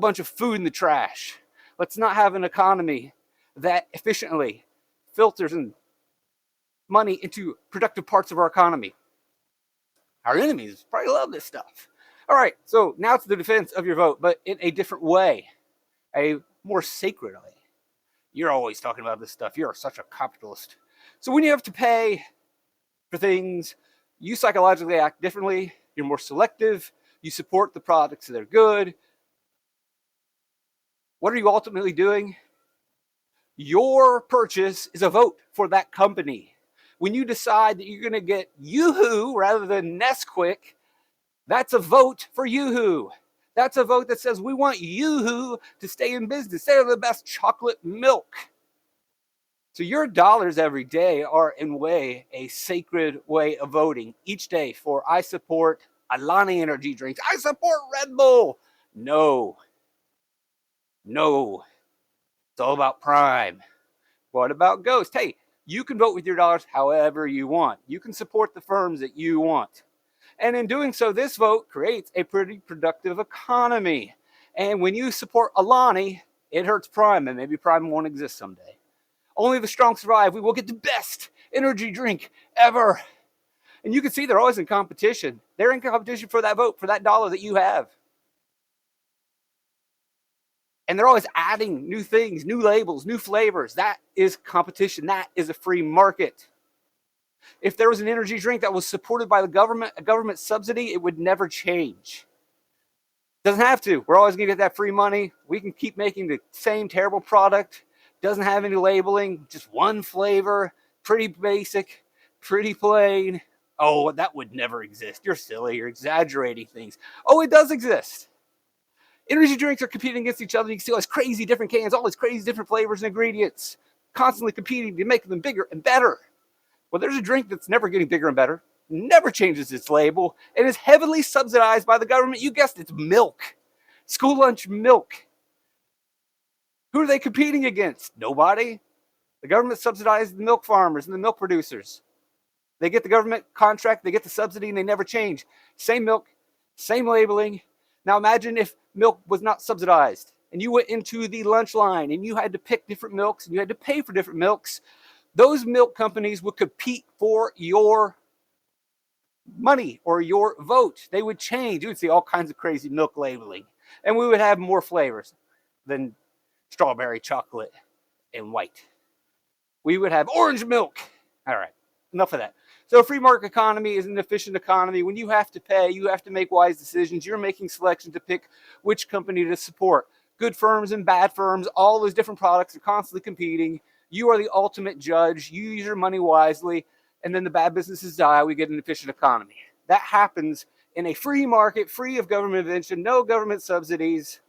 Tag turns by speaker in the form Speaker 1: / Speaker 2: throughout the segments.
Speaker 1: bunch of food in the trash. Let's not have an economy that efficiently filters in money into productive parts of our economy. Our enemies probably love this stuff. All right, so now it's the defense of your vote, but in a different way, a more sacred way. You're always talking about this stuff. You're such a capitalist. So when you have to pay for things, you psychologically act differently. You're more selective. You support the products that are good. What are you ultimately doing? Your purchase is a vote for that company. When you decide that you're going to get Yoo-Hoo rather than Nesquik, that's a vote for Yoo-Hoo. That's a vote that says we want Yoo-Hoo to stay in business. They're the best chocolate milk. So your dollars every day are, in a way, a sacred way of voting each day for I support Alani energy drinks. I support Red Bull. No. It's all about Prime. What about Ghost? Hey, you can vote with your dollars however you want. You can support the firms that you want. And in doing so, this vote creates a pretty productive economy. And when you support Alani, it hurts Prime, and maybe Prime won't exist someday. Only the strong survive. We will get the best energy drink ever. And you can see they're always in competition. They're in competition for that vote, for that dollar that you have. And they're always adding new things, new labels, new flavors. That is competition. That is a free market. If there was an energy drink that was supported by the government, a government subsidy, it would never change. Doesn't have to. We're always going to get that free money. We can keep making the same terrible product. Doesn't have any labeling, just one flavor, pretty basic, pretty plain. Oh, that would never exist. You're silly. You're exaggerating things. Oh, it does exist. Energy drinks are competing against each other. You can see all these crazy different cans, all these crazy different flavors and ingredients, constantly competing to make them bigger and better. Well, there's a drink that's never getting bigger and better, never changes its label, and is heavily subsidized by the government. You guessed it, it's milk. School lunch milk. Who are they competing against? Nobody. The government subsidizes the milk farmers and the milk producers. They get the government contract, they get the subsidy, and they never change. Same milk, same labeling. Now imagine if milk was not subsidized and you went into the lunch line and you had to pick different milks and you had to pay for different milks. Those milk companies would compete for your money or your vote. They would change. You would see all kinds of crazy milk labeling. And we would have more flavors than strawberry, chocolate, and white. We would have orange milk. All right, enough of that. So a free market economy is an efficient economy. When you have to pay, you have to make wise decisions. You're making selections to pick which company to support. Good firms and bad firms, all those different products are constantly competing. You are the ultimate judge. You use your money wisely, and then the bad businesses die. We get an efficient economy. That happens in a free market, free of government intervention, no government subsidies.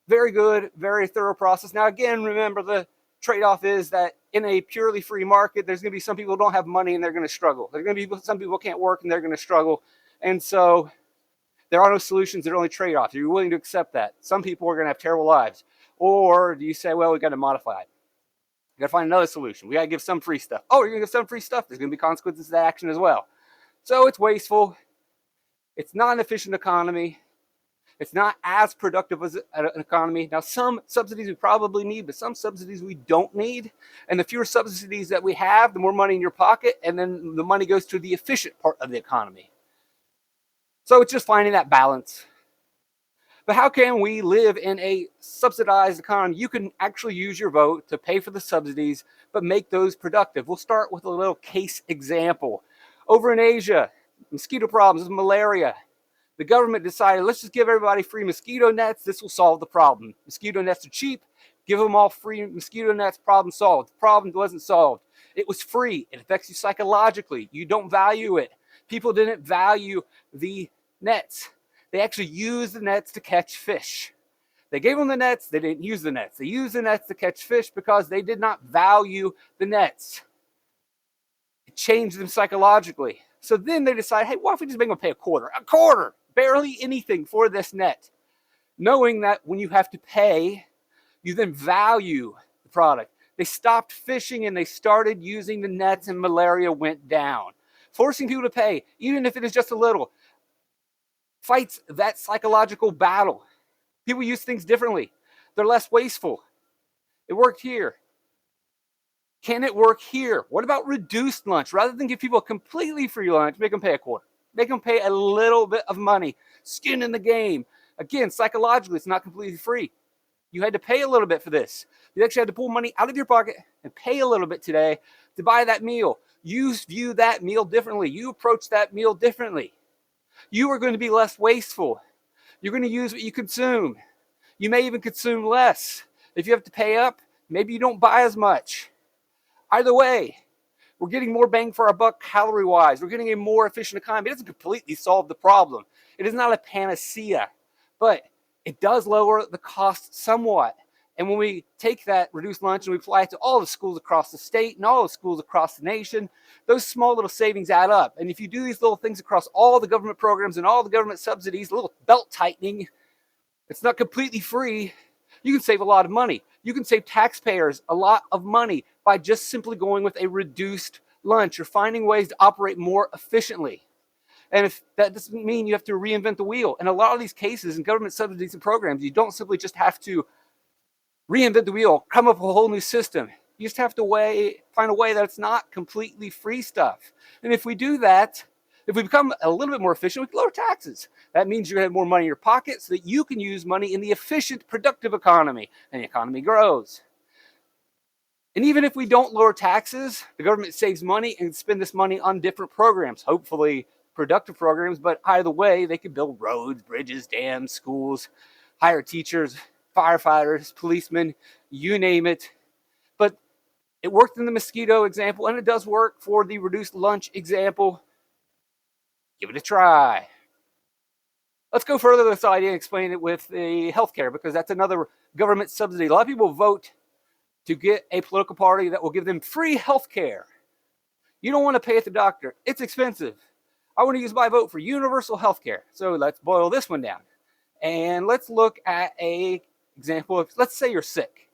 Speaker 1: Very good, very thorough process. Now, again, remember the trade-off is that in a purely free market, there's going to be some people who don't have money and they're going to struggle. There's going to be some people who can't work and they're going to struggle. And so there are no solutions, there are only trade-offs. Are you willing to accept that? Some people are going to have terrible lives. Or do you say, well, we got to modify it? We got to find another solution. We got to give some free stuff. Oh, you're going to give some free stuff. There's going to be consequences to that action as well. So it's wasteful. It's not an efficient economy. It's not as productive as an economy. Now, some subsidies we probably need, but some subsidies we don't need. And the fewer subsidies that we have, the more money in your pocket, and then the money goes to the efficient part of the economy. So it's just finding that balance. But how can we live in a subsidized economy? You can actually use your vote to pay for the subsidies, but make those productive. We'll start with a little case example. Over in Asia, mosquito problems, malaria. The government decided, let's just give everybody free mosquito nets. This will solve the problem. Mosquito nets are cheap. Give them all free mosquito nets, problem solved. The problem wasn't solved. It was free. It affects you psychologically. You don't value it. People didn't value the nets. They actually used the nets to catch fish. They gave them the nets. They didn't use the nets. They used the nets to catch fish because they did not value the nets. It changed them psychologically. So then they decided, hey, what if we just make them pay a quarter? A quarter! Barely anything for this net. Knowing that when you have to pay, you then value the product. They stopped fishing and they started using the nets and malaria went down. Forcing people to pay, even if it is just a little, fights that psychological battle. People use things differently. They're less wasteful. It worked here. Can it work here? What about reduced lunch? Rather than give people a completely free lunch, make them pay a quarter. Make them pay a little bit of money. Skin in the game. Again, psychologically, it's not completely free. You had to pay a little bit for this. You actually had to pull money out of your pocket and pay a little bit today to buy that meal. You view that meal differently. You approach that meal differently. You are going to be less wasteful. You're going to use what you consume. You may even consume less. If you have to pay up, maybe you don't buy as much. Either way, we're getting more bang for our buck calorie-wise. We're getting a more efficient economy. It doesn't completely solve the problem. It is not a panacea, but it does lower the cost somewhat. And when we take that reduced lunch and we apply it to all the schools across the state and all the schools across the nation, those small little savings add up. And if you do these little things across all the government programs and all the government subsidies, a little belt tightening, it's not completely free. You can save a lot of money. You can save taxpayers a lot of money by just simply going with a reduced lunch or finding ways to operate more efficiently. And if that doesn't mean you have to reinvent the wheel. In a lot of these cases in government subsidies and programs, you don't simply just have to reinvent the wheel, come up with a whole new system. You just have to find a way that it's not completely free stuff. And if we do that, if we become a little bit more efficient, we can lower taxes. That means you're going to have more money in your pocket so that you can use money in the efficient, productive economy, and the economy grows. And even if we don't lower taxes, the government saves money and spend this money on different programs, hopefully productive programs, but either way, they could build roads, bridges, dams, schools, hire teachers, firefighters, policemen, you name it. But it worked in the mosquito example, and it does work for the reduced lunch example. Give it a try. Let's go further with this idea and explain it with the healthcare, because that's another government subsidy. A lot of people vote to get a political party that will give them free healthcare. You don't want to pay at the doctor. It's expensive. I want to use my vote for universal healthcare. So let's boil this one down. And let's look at an example of, let's say you're sick.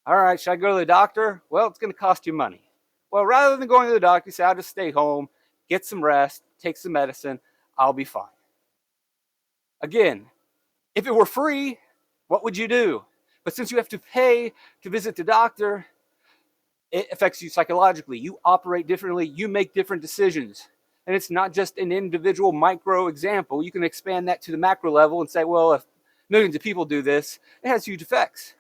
Speaker 1: All right, should I go to the doctor? Well, it's going to cost you money. Well, rather than going to the doctor, you say, I'll just stay home, get some rest, take some medicine, I'll be fine. Again, if it were free, what would you do? But since you have to pay to visit the doctor, it affects you psychologically. You operate differently, you make different decisions. And it's not just an individual micro example. You can expand that to the macro level and say, well, if millions of people do this, it has huge effects.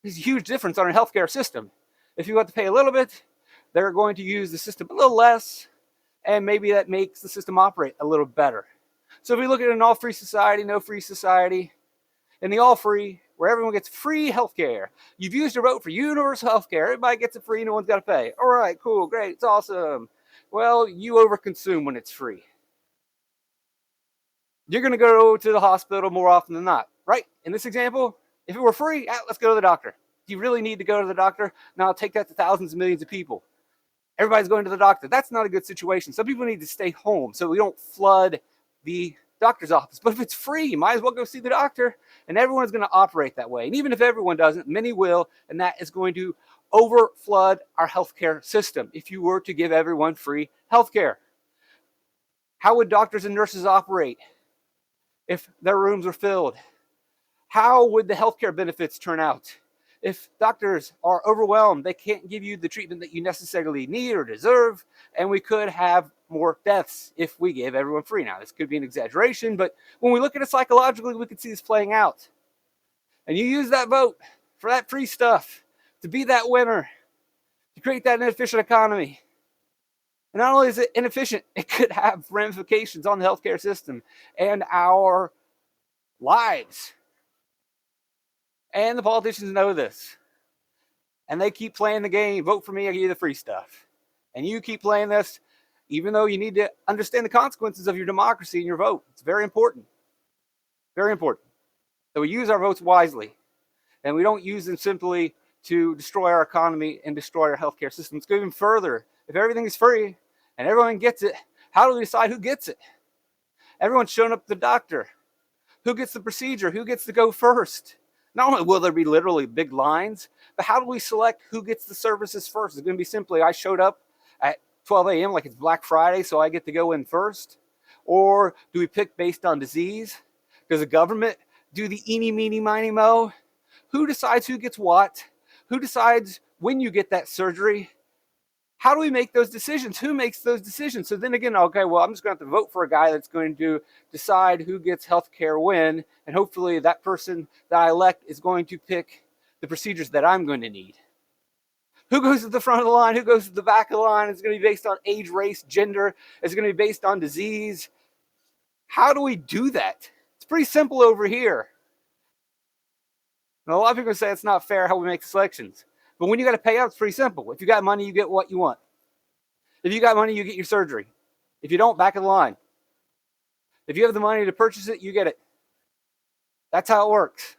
Speaker 1: There's a huge difference on our healthcare system. If you have to pay a little bit, they're going to use the system a little less, and maybe that makes the system operate a little better. So if we look at an all-free society, no free society, and the all-free, where everyone gets free healthcare. You've used your vote for universal healthcare. Everybody gets it free. No one's got to pay. All right, cool, great, it's awesome. Well, you overconsume when it's free. You're going to go to the hospital more often than not, right? In this example, if it were free, let's go to the doctor. Do you really need to go to the doctor? Now I'll take that to thousands of millions of people. Everybody's going to the doctor. That's not a good situation. Some people need to stay home so we don't flood the doctor's office. But if it's free, you might as well go see the doctor. And everyone's going to operate that way. And even if everyone doesn't, many will. And that is going to overflood our healthcare system if you were to give everyone free healthcare. How would doctors and nurses operate if their rooms were filled? How would the healthcare benefits turn out? If doctors are overwhelmed, they can't give you the treatment that you necessarily need or deserve, and we could have more deaths if we gave everyone free. Now, this could be an exaggeration, but when we look at it psychologically, we can see this playing out. And you use that vote for that free stuff to be that winner, to create that inefficient economy. And not only is it inefficient, it could have ramifications on the healthcare system and our lives. And the politicians know this. And they keep playing the game. Vote for me, I'll give you the free stuff. And you keep playing this, even though you need to understand the consequences of your democracy and your vote. It's very important. Very important. That we use our votes wisely. And we don't use them simply to destroy our economy and destroy our healthcare system. Let's go even further. If everything is free and everyone gets it, how do we decide who gets it? Everyone's showing up at the doctor. Who gets the procedure? Who gets to go first? Not only will there be literally big lines, but how do we select who gets the services first? It's going to be simply, I showed up at 12 a.m. like it's Black Friday, so I get to go in first? Or do we pick based on disease? Does the government do the eeny, meeny, miny, mo? Who decides who gets what? Who decides when you get that surgery? How do we make those decisions? Who makes those decisions? So then again, okay, well, I'm just going to have to vote for a guy that's going to decide who gets health care when, and hopefully that person that I elect is going to pick the procedures that I'm going to need. Who goes to the front of the line? Who goes to the back of the line? It's going to be based on age, race, gender. It's going to be based on disease. How do we do that? It's pretty simple over here. Now, a lot of people say it's not fair how we make selections. But when you got to pay out, it's pretty simple. If you got money, you get what you want. If you got money, you get your surgery. If you don't, back of the line. If you have the money to purchase it, you get it. That's how it works.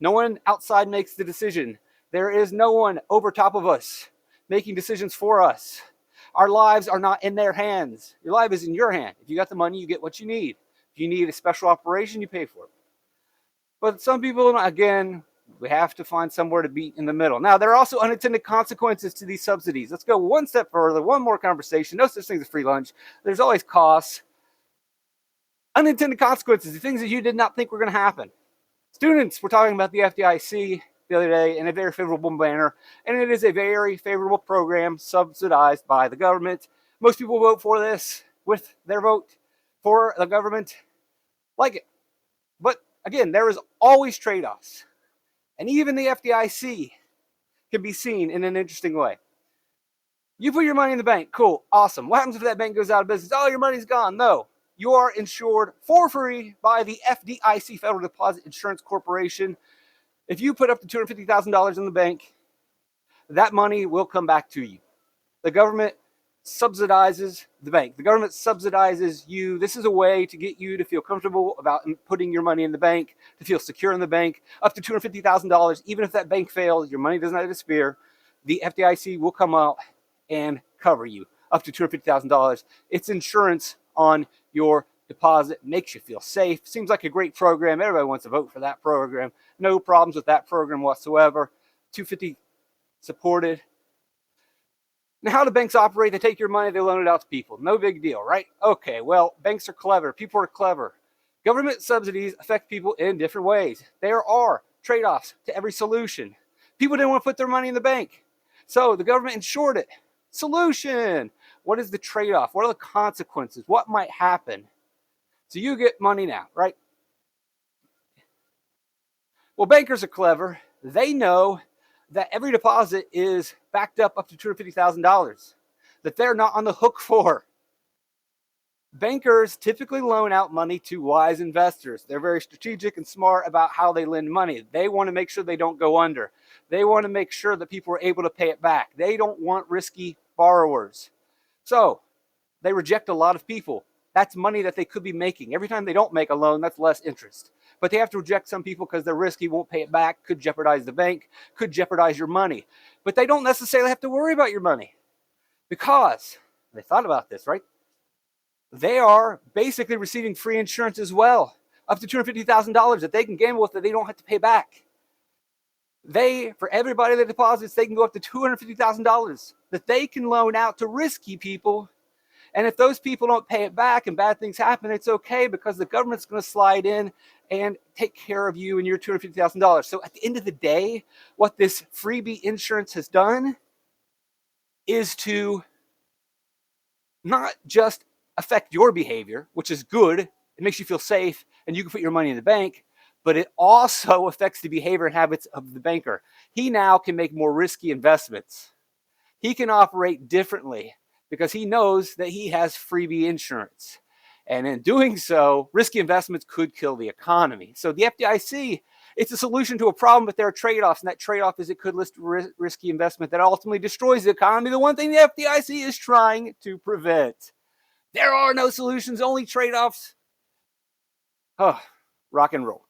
Speaker 1: No one outside makes the decision. There is no one over top of us making decisions for us. Our lives are not in their hands. Your life is in your hand. If you got the money, you get what you need. If you need a special operation, you pay for it. But some people, again, we have to find somewhere to be in the middle. Now, there are also unintended consequences to these subsidies. Let's go one step further, one more conversation. No such thing as free lunch. There's always costs. Unintended consequences, the things that you did not think were going to happen. Students, we're talking about the FDIC the other day in a very favorable manner, and it is a very favorable program subsidized by the government. Most people vote for this with their vote for the government, like it. But again, there is always trade-offs. And even the FDIC can be seen in an interesting way. You put your money in the bank, cool, awesome. What happens if that bank goes out of business? Oh, your money's gone. No, you are insured for free by the FDIC, Federal Deposit Insurance Corporation. If you put up to $250,000 in the bank, that money will come back to you. The government subsidizes the bank. The government subsidizes you. This is a way to get you to feel comfortable about putting your money in the bank, to feel secure in the bank, up to $250,000. Even if that bank fails, your money does not disappear. The FDIC will come out and cover you up to $250,000. It's insurance on your deposit. Makes you feel safe. Seems like a great program. Everybody wants to vote for that program. No problems with that program whatsoever. $250 supported. Now, how do banks operate? They take your money, they loan it out to people. No big deal, right? Okay, well, banks are clever. People are clever. Government subsidies affect people in different ways. There are trade-offs to every solution. People didn't want to put their money in the bank, so the government insured it. Solution. What is the trade-off? What are the consequences? What might happen? So you get money now, right? Well, bankers are clever. They know that every deposit is backed up to $250,000 that they're not on the hook for. Bankers typically loan out money to wise investors. They're very strategic and smart about how they lend money. They want to make sure they don't go under. They want to make sure that people are able to pay it back. They don't want risky borrowers. So they reject a lot of people. That's money that they could be making. Every time they don't make a loan, that's less interest. But they have to reject some people because they're risky, won't pay it back, could jeopardize the bank, could jeopardize your money. But they don't necessarily have to worry about your money because they thought about this, right? They are basically receiving free insurance as well, up to $250,000 that they can gamble with that they don't have to pay back. For everybody that deposits, they can go up to $250,000 that they can loan out to risky people. And if those people don't pay it back and bad things happen, it's okay because the government's going to slide in and take care of you and your $250,000. So at the end of the day, what this freebie insurance has done is to not just affect your behavior, which is good. It makes you feel safe and you can put your money in the bank, but it also affects the behavior and habits of the banker. He now can make more risky investments. He can operate differently because he knows that he has freebie insurance. And in doing so, risky investments could kill the economy. So the FDIC, it's a solution to a problem, but there are trade-offs. And that trade-off is it could list risky investment that ultimately destroys the economy, the one thing the FDIC is trying to prevent. There are no solutions, only trade-offs. Oh, rock and roll.